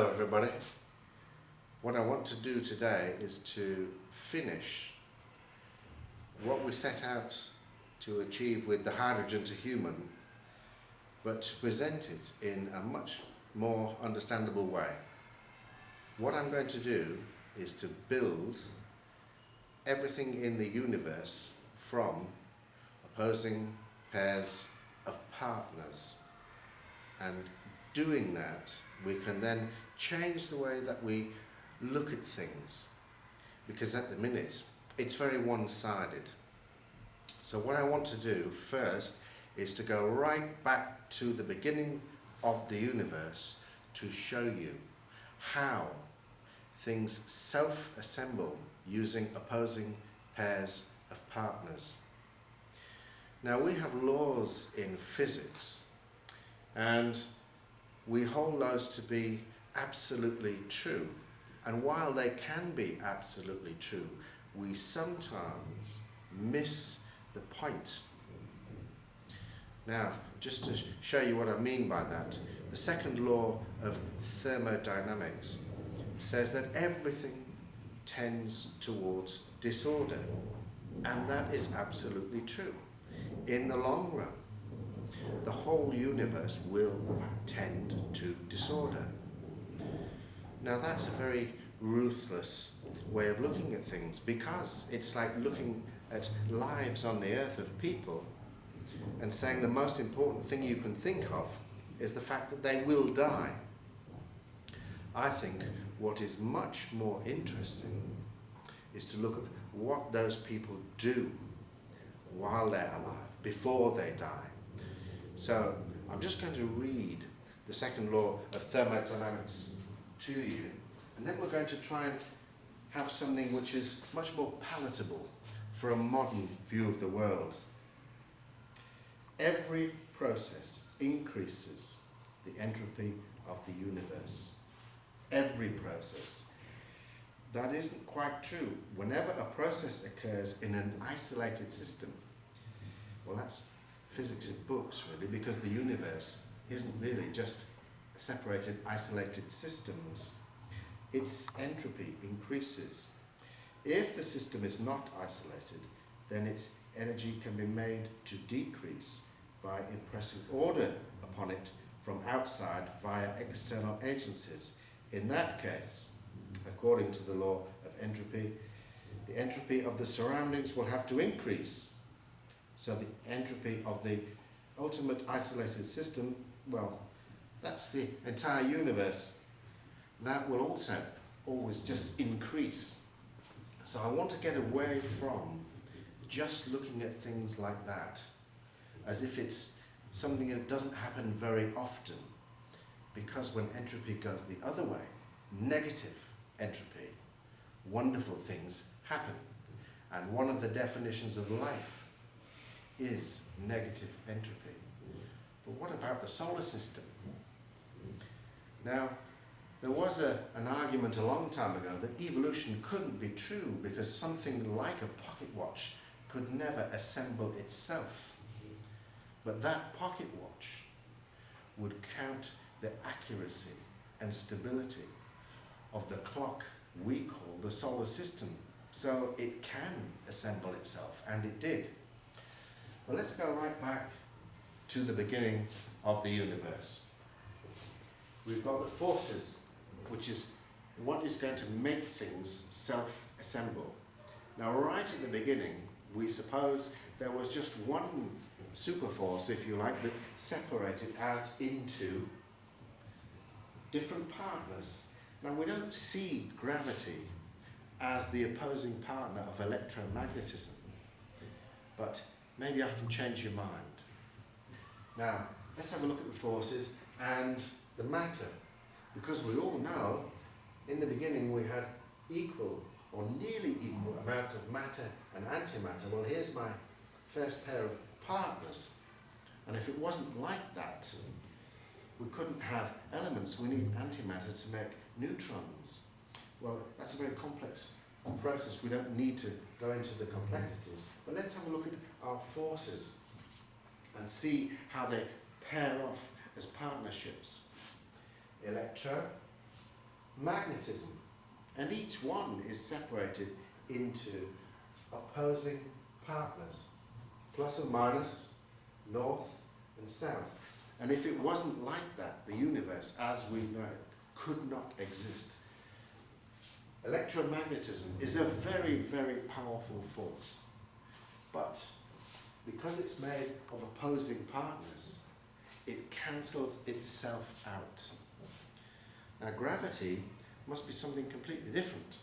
Hello everybody. What I want to do today is to finish what we set out to achieve with the hydrogen to human, but to present it in a much more understandable way. What I'm going to do is to build everything in the universe from opposing pairs of partners, and doing that we can then change the way that we look at things, because at the minute it's very one-sided. So what I want to do first is to go right back to the beginning of the universe to show you how things self-assemble using opposing pairs of partners. Now we have laws in physics and we hold those to be absolutely true, and while they can be absolutely true, we sometimes miss the point. Now, just to show you what I mean by that, the second law of thermodynamics says that everything tends towards disorder, and that is absolutely true. In the long run, the whole universe will tend to disorder. Now that's a very ruthless way of looking at things, because it's like looking at lives on the earth of people and saying the most important thing you can think of is the fact that they will die. I think what is much more interesting is to look at what those people do while they're alive, before they die. So I'm just going to read the second law of thermodynamics to you, and then we're going to try and have something which is much more palatable for a modern view of the world. Every process increases the entropy of the universe. Every process. That isn't quite true. Whenever a process occurs in an isolated system, well, that's physics in books really, because the universe isn't really just separated, isolated systems. Its entropy increases. If the system is not isolated, then its energy can be made to decrease by impressing order upon it from outside via external agencies. In that case, according to the law of entropy, the entropy of the surroundings will have to increase. So the entropy of the ultimate isolated system, well, that's the entire universe, that will also always just increase. So I want to get away from just looking at things like that, as if it's something that doesn't happen very often, because when entropy goes the other way, negative entropy, wonderful things happen. And one of the definitions of life is negative entropy. But what about the solar system? Now, there was an argument a long time ago that evolution couldn't be true because something like a pocket watch could never assemble itself. But that pocket watch would count the accuracy and stability of the clock we call the solar system. So it can assemble itself, and it did. Well, let's go right back to the beginning of the universe. We've got the forces, which is what is going to make things self-assemble. Now, right at the beginning, we suppose there was just one superforce, if you like, that separated out into different partners. Now, we don't see gravity as the opposing partner of electromagnetism, but maybe I can change your mind. Now, let's have a look at the forces and the matter, because we all know in the beginning we had equal or nearly equal amounts of matter and antimatter. Well, here's my first pair of partners, and if it wasn't like that, we couldn't have elements. We need antimatter to make neutrons. Well, that's a very complex process. We don't need to go into the complexities, but let's have a look at our forces and see how they pair off as partnerships. Electro magnetism. And each one is separated into opposing partners, plus and minus, north and south. And if it wasn't like that, the universe as we know it could not exist. Electromagnetism is a very, very powerful force. But because it's made of opposing partners, it cancels itself out. Now gravity must be something completely different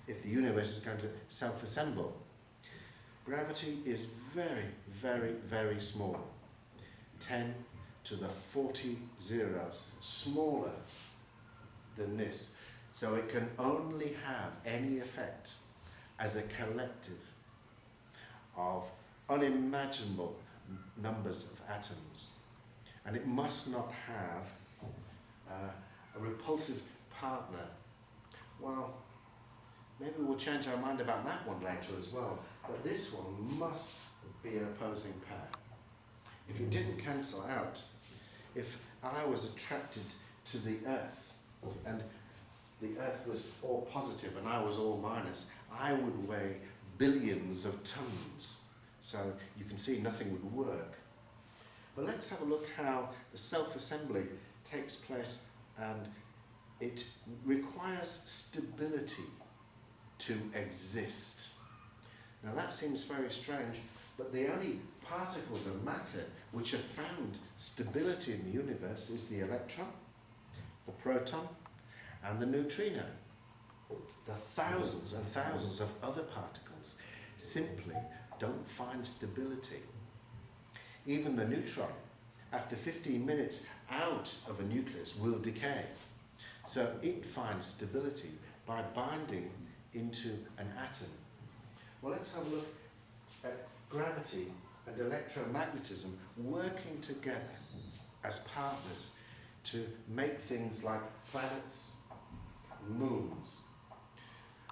if the universe is going to self-assemble. Gravity is very, very, very small. 10 to the 40 zeros, smaller than this. So it can only have any effect as a collective of unimaginable numbers of atoms. And it must not have a repulsive partner. Well, maybe we'll change our mind about that one later as well. But this one must be an opposing pair. If it didn't cancel out, if I was attracted to the Earth and the Earth was all positive and I was all minus, I would weigh billions of tons. So you can see nothing would work. But let's have a look how the self-assembly takes place, and it requires stability to exist. Now that seems very strange, but the only particles of matter which have found stability in the universe is the electron, the proton, and the neutrino. The thousands and thousands of other particles simply don't find stability. Even the neutron, after 15 minutes out of a nucleus, will decay. So it finds stability by binding into an atom. Well, let's have a look at gravity and electromagnetism working together as partners to make things like planets, moons.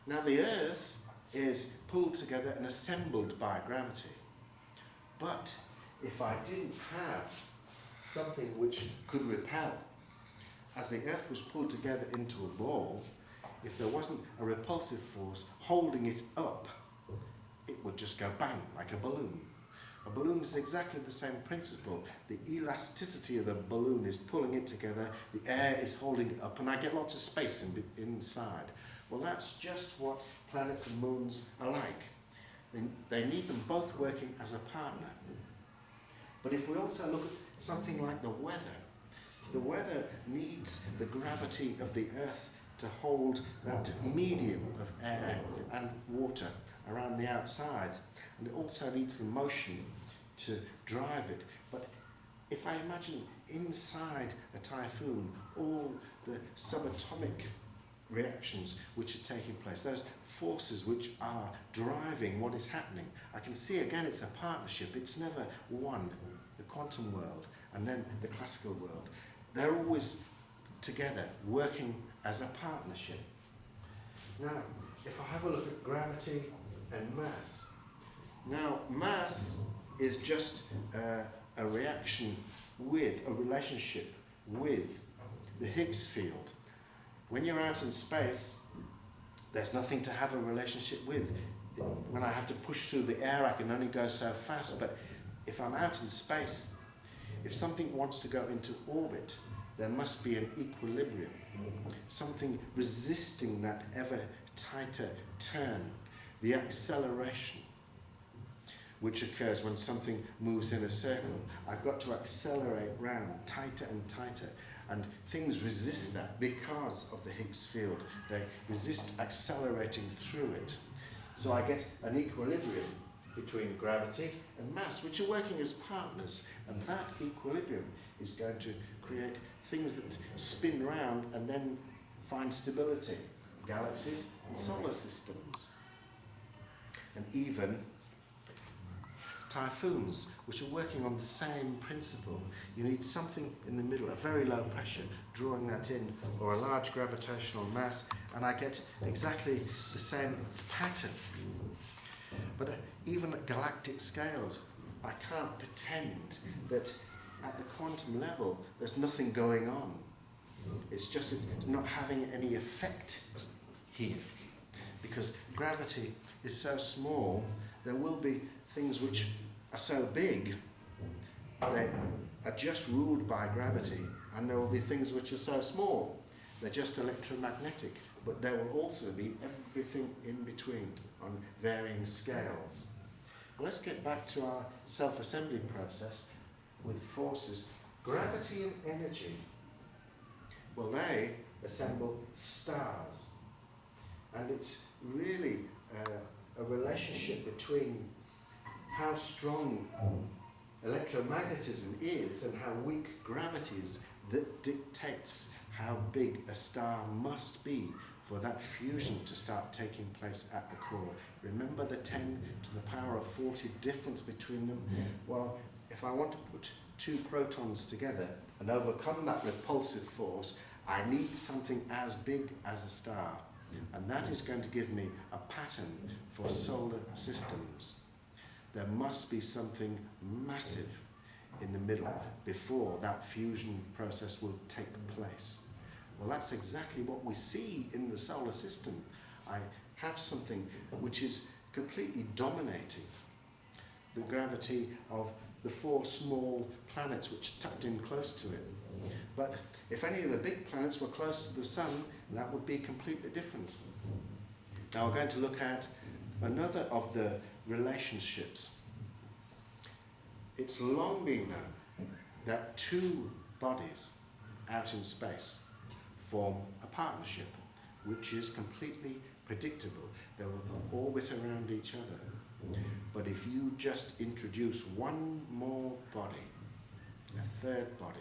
Now the Earth is pulled together and assembled by gravity. But if I didn't have something which could repel, as the Earth was pulled together into a ball, if there wasn't a repulsive force holding it up, it would just go bang, like a balloon. A balloon is exactly the same principle. The elasticity of the balloon is pulling it together, the air is holding it up, and I get lots of space inside. Well, that's just what planets and moons are like. They need them both working as a partner. But if we also look at something like the weather needs the gravity of the Earth to hold that medium of air and water around the outside. And it also needs the motion to drive it. But if I imagine inside a typhoon all the subatomic reactions which are taking place, those forces which are driving what is happening, I can see again it's a partnership. It's never one, the quantum world and then the classical world. They're always together, working as a partnership. Now, if I have a look at gravity and mass, now mass is just a reaction with, a relationship with the Higgs field. When you're out in space, there's nothing to have a relationship with. When I have to push through the air, I can only go so fast, but if I'm out in space, if something wants to go into orbit, there must be an equilibrium, something resisting that ever tighter turn, the acceleration which occurs when something moves in a circle. I've got to accelerate round, tighter and tighter, and things resist that because of the Higgs field. They resist accelerating through it. So I get an equilibrium between gravity and mass, which are working as partners, and that equilibrium is going to create things that spin round and then find stability. Galaxies and solar systems. And even typhoons, which are working on the same principle. You need something in the middle, a very low pressure, drawing that in, or a large gravitational mass, and I get exactly the same pattern. But even at galactic scales, I can't pretend that at the quantum level there's nothing going on. It's just it's not having any effect here. Because gravity is so small, there will be things which are so big, they are just ruled by gravity, and there will be things which are so small, they're just electromagnetic. But there will also be everything in between on varying scales. Let's get back to our self-assembly process with forces. Gravity and energy, well, they assemble stars. And it's really a relationship between how strong electromagnetism is and how weak gravity is that dictates how big a star must be for that fusion to start taking place at the core. Remember the 10 to the power of 40 difference between them? Well, if I want to put two protons together and overcome that repulsive force, I need something as big as a star. And that is going to give me a pattern for solar systems. There must be something massive in the middle before that fusion process will take place. Well, that's exactly what we see in the solar system. I have something which is completely dominating the gravity of the 4 small planets which are tucked in close to it. But if any of the big planets were close to the sun, that would be completely different. Now we're going to look at another of the relationships. It's long been known that 2 bodies out in space form a partnership, which is completely predictable. They will orbit around each other. But if you just introduce one more body, a 3rd body,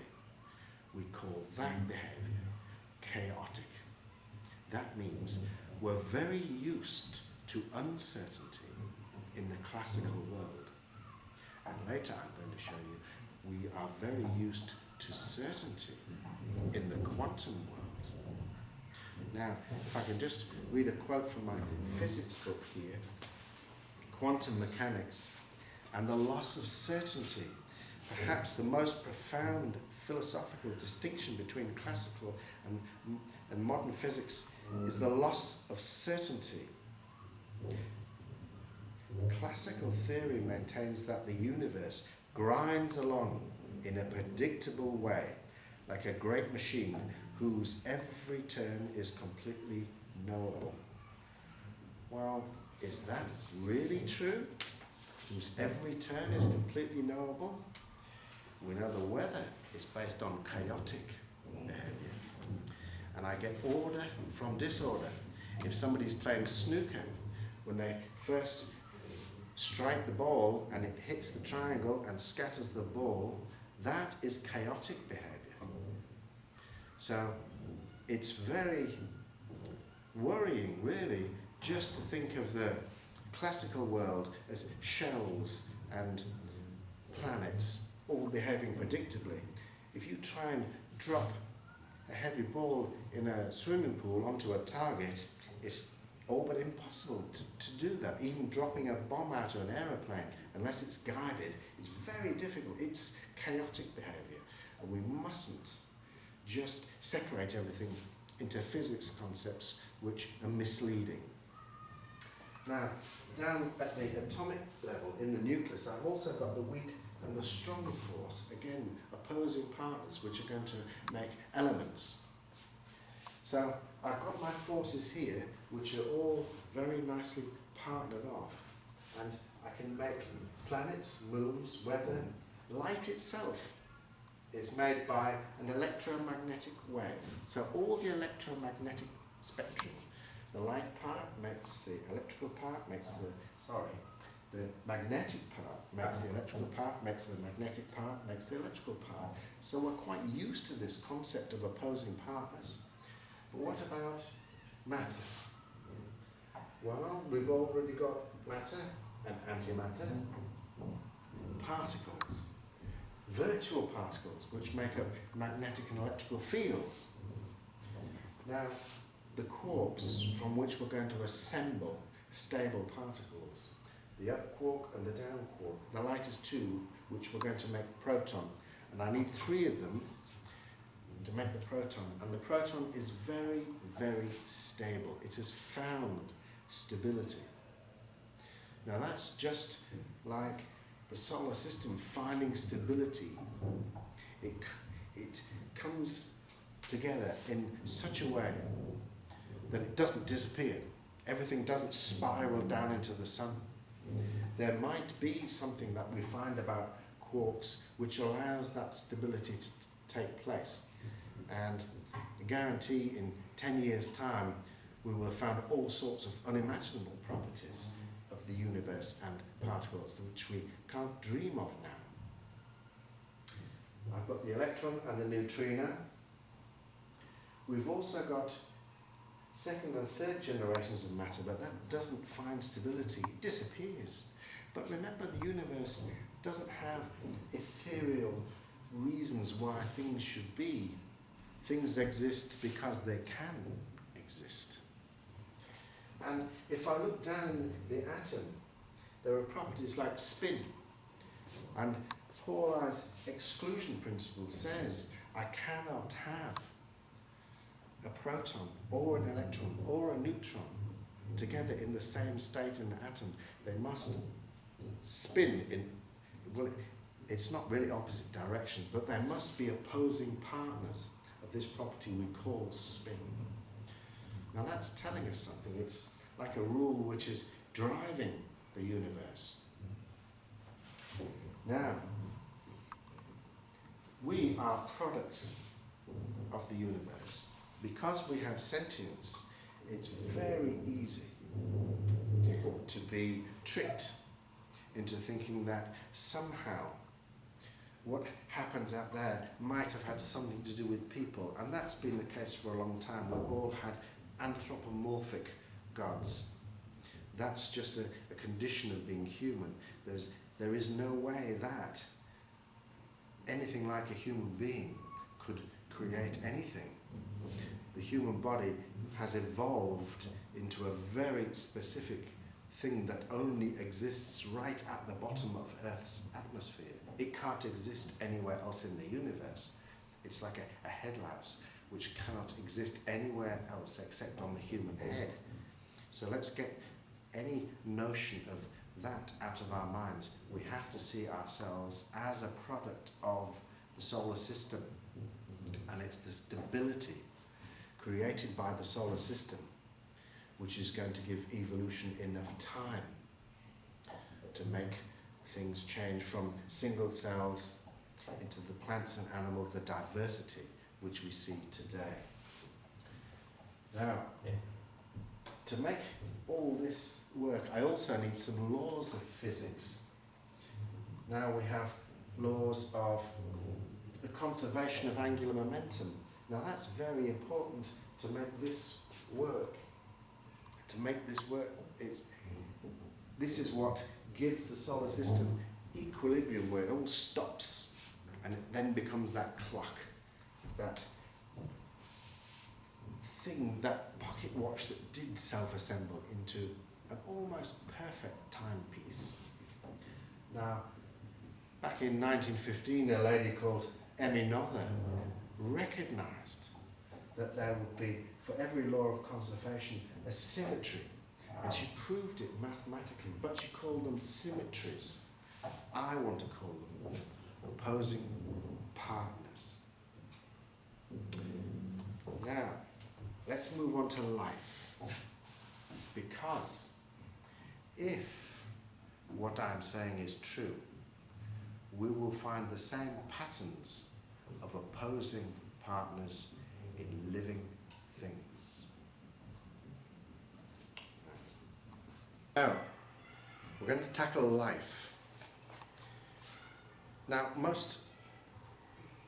we call that behavior chaotic. That means we're very used to uncertainty in the classical world. And later I'm going to show you we are very used to certainty in the quantum world. Now, if I can just read a quote from my physics book here, Quantum Mechanics and the Loss of Certainty, perhaps the most profound philosophical distinction between classical and modern physics is the loss of certainty. Classical theory maintains that the universe grinds along in a predictable way, like a great machine whose every turn is completely knowable. Well, is that really true? Whose every turn is completely knowable? We know the weather is based on chaotic behavior. And I get order from disorder. If somebody's playing snooker, when they first strike the ball and it hits the triangle and scatters the ball, that is chaotic behavior. So it's very worrying, really, just to think of the classical world as shells and planets all behaving predictably. If you try and drop a heavy ball in a swimming pool onto a target, it's all but impossible to do that. Even dropping a bomb out of an aeroplane, unless it's guided, is very difficult. It's chaotic behavior. And we mustn't just separate everything into physics concepts which are misleading. Now, down at the atomic level, in the nucleus, I've also got the weak and the strong force, again, opposing partners which are going to make elements. So I've got my forces here, which are all very nicely partnered off. And I can make planets, moons, weather. Light itself is made by an electromagnetic wave. So all the electromagnetic spectrum, the light part makes the electrical part, makes the magnetic part makes the electrical part, makes the magnetic part, makes the electrical part. So we're quite used to this concept of opposing partners. But what about matter? Well, we've already got matter and antimatter, particles, virtual particles, which make up magnetic and electrical fields. Now, the quarks from which we're going to assemble stable particles, the up quark and the down quark, the lightest 2, which we're going to make proton. And I need 3 of them to make the proton. And the proton is very, very stable. It has found stability. Now that's just like the solar system finding stability. It comes together in such a way that it doesn't disappear. Everything doesn't spiral down into the sun. There might be something that we find about quarks which allows that stability to take place. And I guarantee in 10 years' time we will have found all sorts of unimaginable properties of the universe and particles which we can't dream of now. I've got the electron and the neutrino. We've also got second and third generations of matter, but that doesn't find stability. It disappears. But remember, the universe doesn't have ethereal reasons why things should be. Things exist because they can exist. And if I look down the atom, there are properties like spin. And Pauli's exclusion principle says I cannot have a proton or an electron or a neutron together in the same state in the atom. They must spin in, well, it's not really opposite direction, but there must be opposing partners of this property we call spin. Now that's telling us something. It's like a rule which is driving the universe. Now, we are products of the universe. Because we have sentience, it's very easy to be tricked into thinking that somehow what happens out there might have had something to do with people, and that's been the case for a long time. We've all had anthropomorphic gods. That's just a condition of being human. There is no way that anything like a human being could create anything. The human body has evolved into a very specific thing that only exists right at the bottom of Earth's atmosphere. It can't exist anywhere else in the universe. It's like a head louse which cannot exist anywhere else except on the human head. So let's get any notion of that out of our minds. We have to see ourselves as a product of the solar system, and it's the stability created by the solar system which is going to give evolution enough time to make things change from single cells into the plants and animals, the diversity which we see today. Now, to make all this work, I also need some laws of physics. Now we have laws of the conservation of angular momentum. Now that's very important to make this work. To make this work, this is what gives the solar system equilibrium, where it all stops and it then becomes that clock, that thing, that pocket watch that did self-assemble into an almost perfect timepiece. Now, back in 1915, a lady called Emmy Noether recognised that there would be, for every law of conservation, a symmetry. And she proved it mathematically, but she called them symmetries. I want to call them opposing partners. Now, let's move on to life. Because if what I'm saying is true, we will find the same patterns of opposing partners in living things. Now, we're going to tackle life. Now, most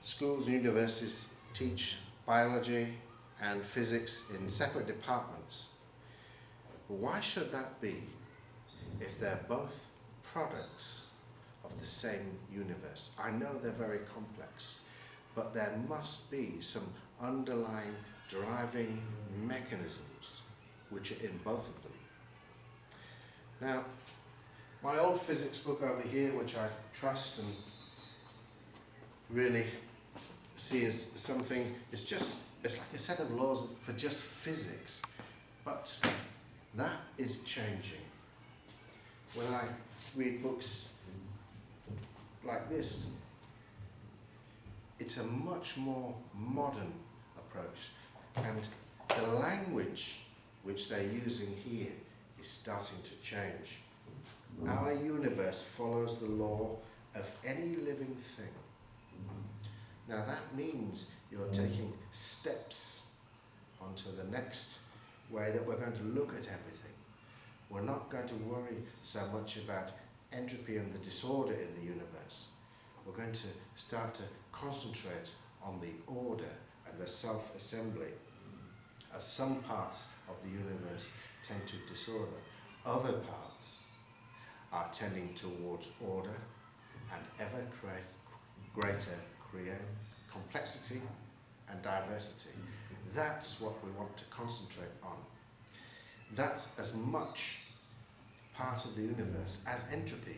schools and universities teach biology and physics in separate departments. Why should that be if they're both products of the same universe? I know they're very complex, but there must be some underlying driving mechanisms which are in both of them. Now, my old physics book over here, which I trust and really see as something, it's like a set of laws for just physics, but that is changing. When I read books like this, it's a much more modern approach, and the language which they're using here is starting to change. Our universe follows the law of any living thing. Now that means you're taking steps onto the next way that we're going to look at everything. We're not going to worry so much about entropy and the disorder in the universe. We're going to start to concentrate on the order and the self-assembly, as some parts of the universe tend to disorder. Other parts are tending towards order and ever greater complexity and diversity. That's what we want to concentrate on. That's as much part of the universe as entropy.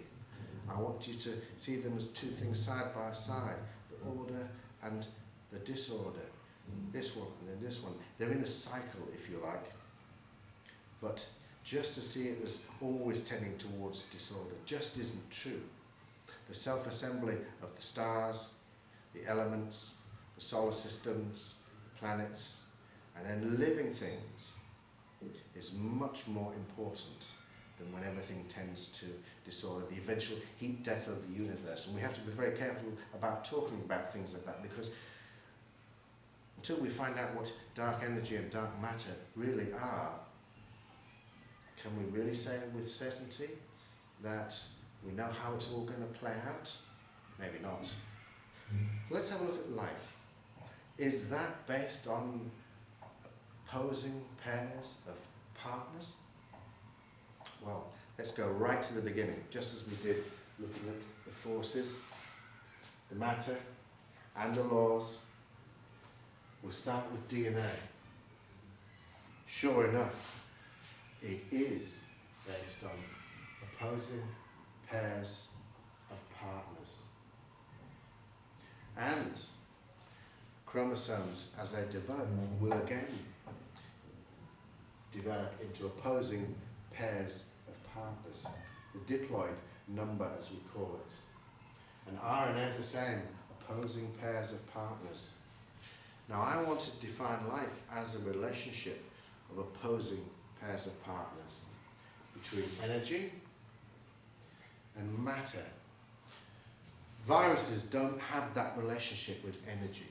I want you to see them as two things side by side, the order and the disorder. This one and then this one. They're in a cycle, if you like. But just to see it as always tending towards disorder just isn't true. The self-assembly of the stars, the elements, the solar systems, the planets, and then living things is much more important than when everything tends to disorder, the eventual heat death of the universe. And we have to be very careful about talking about things like that, because until we find out what dark energy and dark matter really are, can we really say with certainty that we know how it's all going to play out? Maybe not. So let's have a look at life. Is that based on opposing pairs of partners? Well, let's go right to the beginning, just as we did looking at the forces, the matter, and the laws. We'll start with DNA. Sure enough, it is based on opposing pairs of partners. And chromosomes, as they develop, will again develop into opposing pairs of partners, the diploid number as we call it. And RNA the same, opposing pairs of partners. Now I want to define life as a relationship of opposing pairs of partners between energy and matter. Viruses don't have that relationship with energy.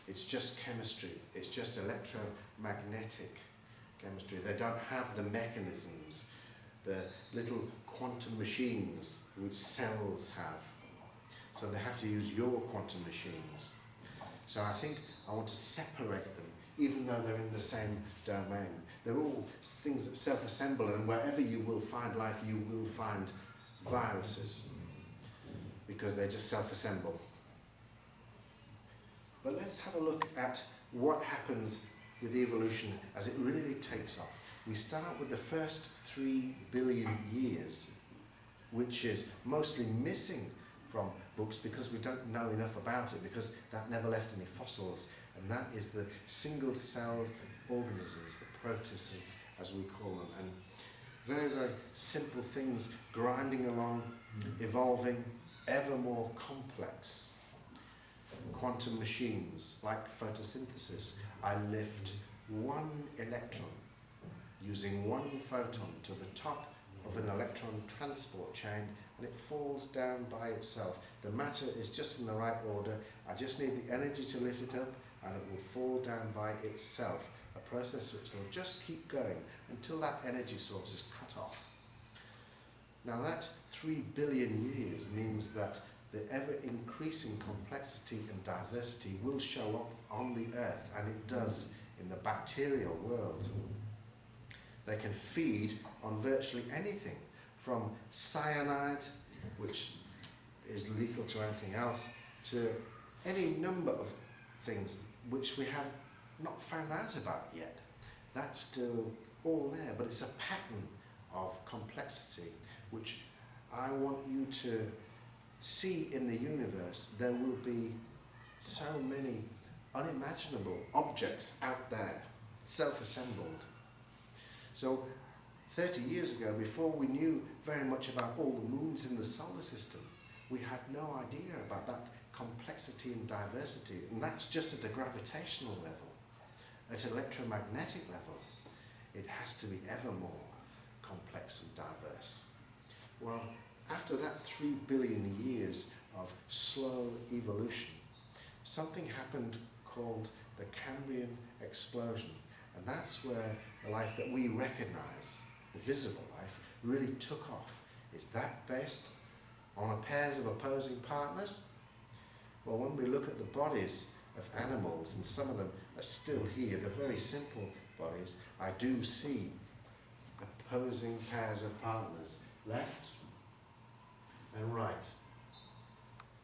It's just chemistry, it's just electromagnetic chemistry. They don't have the mechanisms, the little quantum machines which cells have. So they have to use your quantum machines. So I think I want to separate them, even though they're in the same domain. They're all things that self-assemble, and wherever you will find life, you will find viruses, because they just self-assemble. But let's have a look at what happens with evolution as it really takes off. We start with the first 3 billion years, which is mostly missing from books because we don't know enough about it, because that never left any fossils, and that is the single-celled organisms, the protists as we call them, and very, very simple things grinding along, evolving, ever more complex. Quantum machines like photosynthesis. I lift one electron using one photon to the top of an electron transport chain, and it falls down by itself. The matter is just in the right order. I just need the energy to lift it up, and it will fall down by itself. A process which will just keep going until that energy source is cut off. Now that 3 billion years means that the ever-increasing complexity and diversity will show up on the Earth, and it does in the bacterial world. They can feed on virtually anything, from cyanide, which is lethal to anything else, to any number of things which we have not found out about yet. That's still all there, but it's a pattern of complexity which I want you to see in the universe. There will be so many unimaginable objects out there, self-assembled. So 30 years ago, before we knew very much about all the moons in the solar system, we had no idea about that complexity and diversity, and that's just at a gravitational level. At an electromagnetic level, it has to be ever more complex and diverse. Well, after that 3 billion years of slow evolution, something happened called the Cambrian explosion, and that's where the life that we recognize, the visible life, really took off. Is that based on pairs of opposing partners? Well, when we look at the bodies of animals, and some of them are still here, the very simple bodies, I do see opposing pairs of partners, left and right,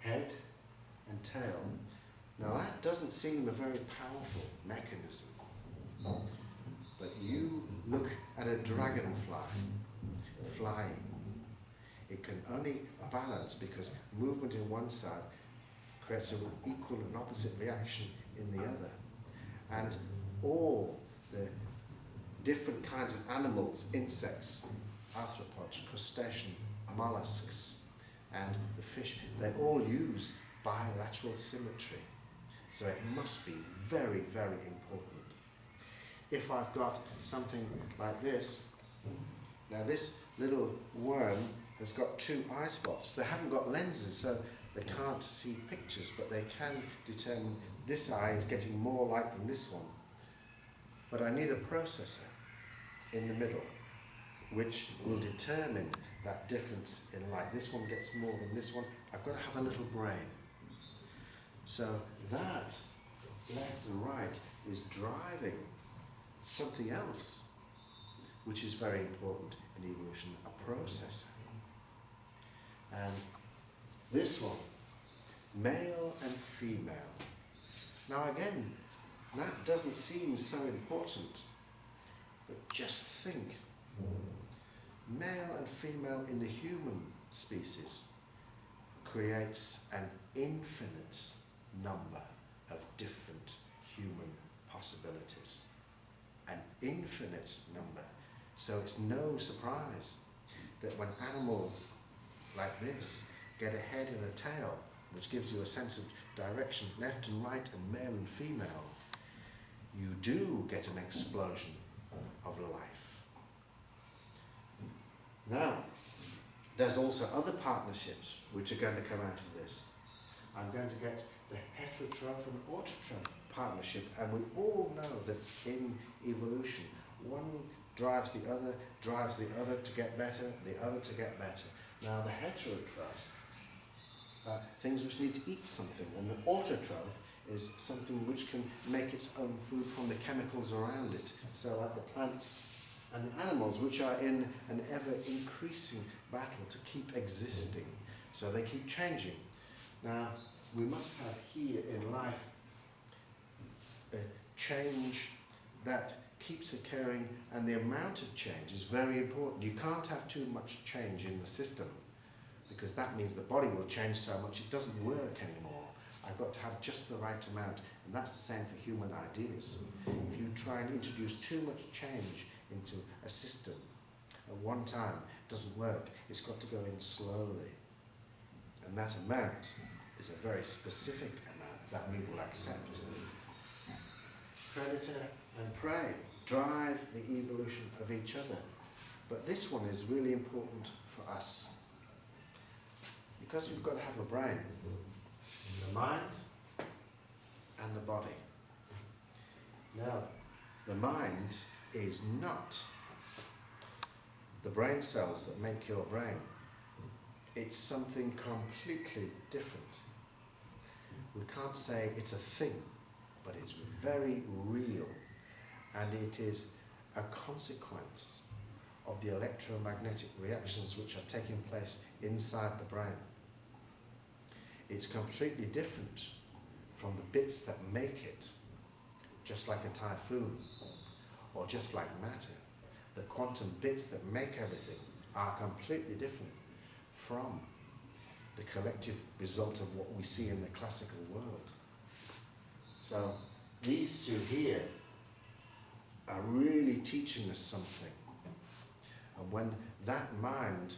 head and tail. Now that doesn't seem a very powerful mechanism, but you look at a dragonfly flying. It can only balance because movement in one side creates an equal and opposite reaction in the other. And all the different kinds of animals, insects, arthropods, crustacean, mollusks, and the fish, they all use bilateral symmetry. So it must be very, very important. If I've got something like this, now this little worm has got 2 eye spots. They haven't got lenses, so they can't see pictures, but they can determine this eye is getting more light than this one. But I need a processor in the middle, which will determine that difference in light. This one gets more than this one. I've got to have a little brain. So that left and right is driving something else, which is very important in evolution, a processor. And this one, male and female. Now again, that doesn't seem so important, but just think, male and female in the human species creates an infinite number of different human possibilities. An infinite number. So it's no surprise that when animals like this get a head and a tail, which gives you a sense of direction, left and right and male and female, you do get an explosion of life. Now, there's also other partnerships which are going to come out of this. I'm going to get the heterotroph and autotroph partnership, and we all know that in evolution, one drives the other to get better, the other to get better. Now the heterotrophs are things which need to eat something, and the autotroph is something which can make its own food from the chemicals around it. So like the plants and the animals, which are in an ever-increasing battle to keep existing. So they keep changing. Now, we must have here in life a change that keeps occurring, and the amount of change is very important. You can't have too much change in the system, because that means the body will change so much it doesn't work anymore. I've got to have just the right amount, and that's the same for human ideas. If you try and introduce too much change into a system at one time, it doesn't work. It's got to go in slowly. And that amount is a very specific amount that we will accept. Predator and prey drive the evolution of each other. But this one is really important for us, because you've got to have a brain, the mind and the body. Now, the mind is not the brain cells that make your brain. It's something completely different. We can't say it's a thing, but it's very real, and it is a consequence of the electromagnetic reactions which are taking place inside the brain. It's completely different from the bits that make it, just like a typhoon, or just like matter. The quantum bits that make everything are completely different from the collective result of what we see in the classical world. So these two here are really teaching us something. And when that mind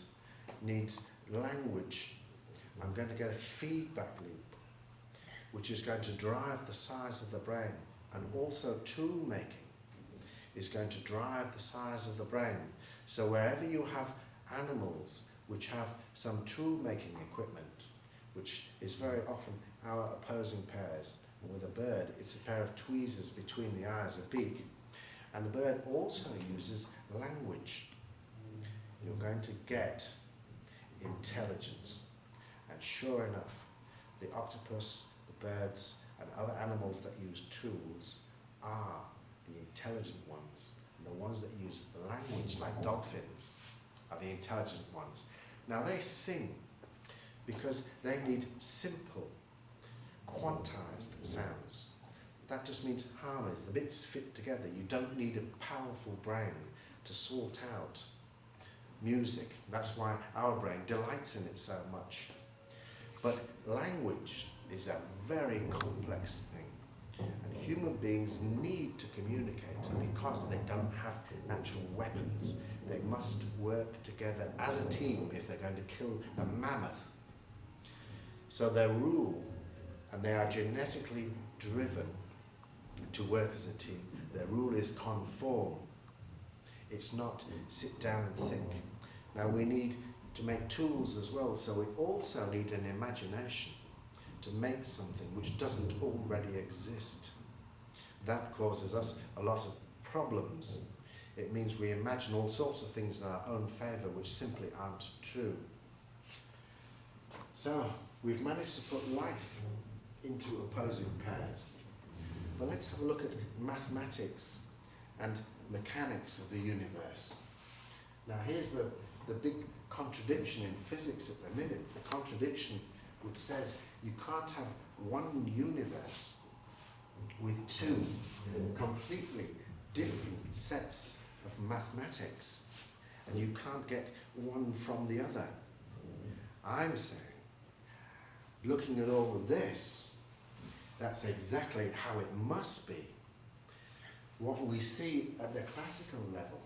needs language, I'm going to get a feedback loop, which is going to drive the size of the brain. And also tool making is going to drive the size of the brain. So wherever you have animals which have some tool making equipment, which is very often our opposing pairs, and with a bird it's a pair of tweezers between the eyes, a beak, and the bird also uses language, you're going to get intelligence. And sure enough, the octopus, the birds and other animals that use tools are the intelligent ones, and the ones that use language, like dolphins, are the intelligent ones. Now they sing because they need simple, quantized sounds. That just means harmonies, the bits fit together. You don't need a powerful brain to sort out music. That's why our brain delights in it so much. But language is a very complex thing. And human beings need to communicate, and because they don't have natural weapons, they must work together as a team if they're going to kill a mammoth. So their rule, and they are genetically driven to work as a team, their rule is conform. It's not sit down and think. Now we need to make tools as well, so we also need an imagination to make something which doesn't already exist. That causes us a lot of problems. It means we imagine all sorts of things in our own favour which simply aren't true. So we've managed to put life into opposing pairs. But let's have a look at mathematics and mechanics of the universe. Now here's the big contradiction in physics at the minute, the contradiction which says you can't have one universe with two completely different sets of mathematics, and you can't get one from the other. I'm saying, looking at all of this, that's exactly how it must be. What we see at the classical level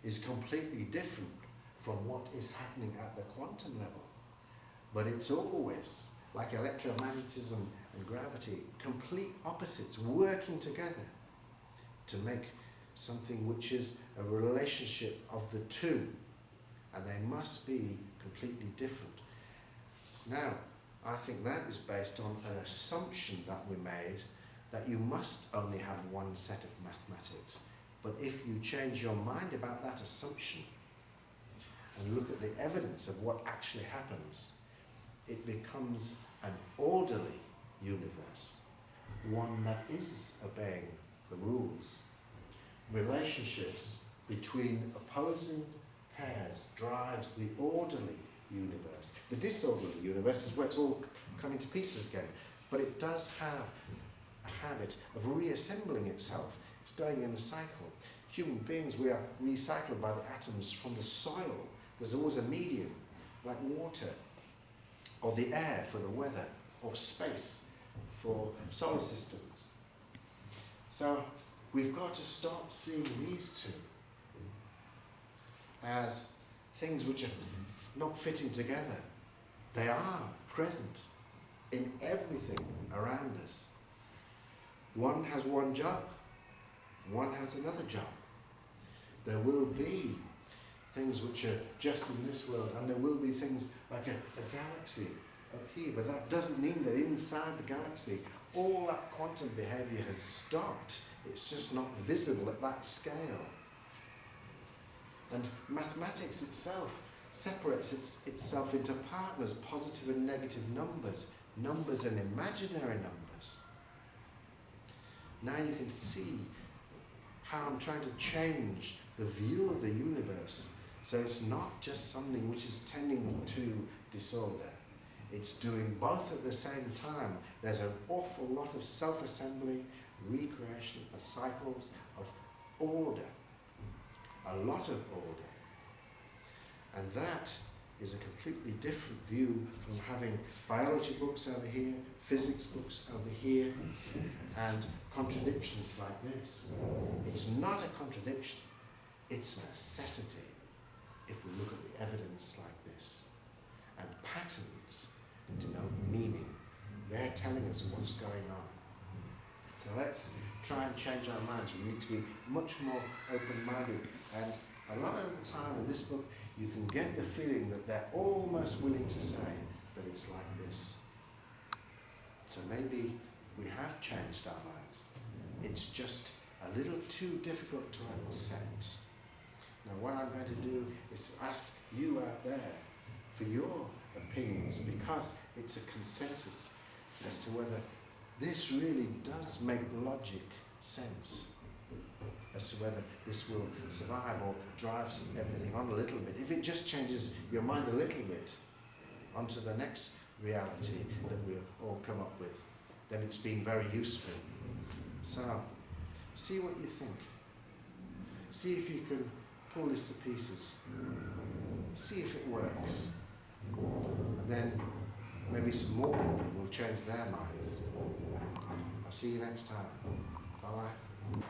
is completely different from what is happening at the quantum level. But it's always, like electromagnetism and gravity, complete opposites working together to make something which is a relationship of the two, and they must be completely different. Now, I think that is based on an assumption that we made that you must only have one set of mathematics. But if you change your mind about that assumption and look at the evidence of what actually happens, it becomes an orderly universe, one that is obeying the rules. Relationships between opposing pairs drives the orderly universe. The disorderly universe is where it's all coming to pieces again, but it does have a habit of reassembling itself. It's going in a cycle. Human beings, we are recycled by the atoms from the soil. There's always a medium, like water, or the air for the weather, or space for solar systems. So we've got to stop seeing these two as things which are not fitting together. They are present in everything around us. One has one job, one has another job. There will be things which are just in this world, and there will be things like a galaxy up here, but that doesn't mean that inside the galaxy all that quantum behaviour has stopped. It's just not visible at that scale. And mathematics itself separates itself into partners, positive and negative numbers, numbers and imaginary numbers. Now you can see how I'm trying to change the view of the universe, so it's not just something which is tending to disorder. It's doing both at the same time. There's an awful lot of self-assembly, recreation, cycles of order, a lot of order. And that is a completely different view from having biology books over here, physics books over here, and contradictions like this. It's not a contradiction, it's a necessity if we look at the evidence like this. And patterns denote meaning. They're telling us what's going on. So let's try and change our minds. We need to be much more open-minded. And a lot of the time in this book, you can get the feeling that they're almost willing to say that it's like this. So maybe we have changed our minds. It's just a little too difficult to accept. Now what I'm going to do is to ask you out there for your opinions, because it's a consensus as to whether this really does make logic sense, as to whether this will survive or drives everything on a little bit. If it just changes your mind a little bit onto the next reality that we'll all come up with, then it's been very useful. So, see what you think. See if you can pull this to pieces. See if it works. And then maybe some more people will change their minds. I'll see you next time. Bye-bye.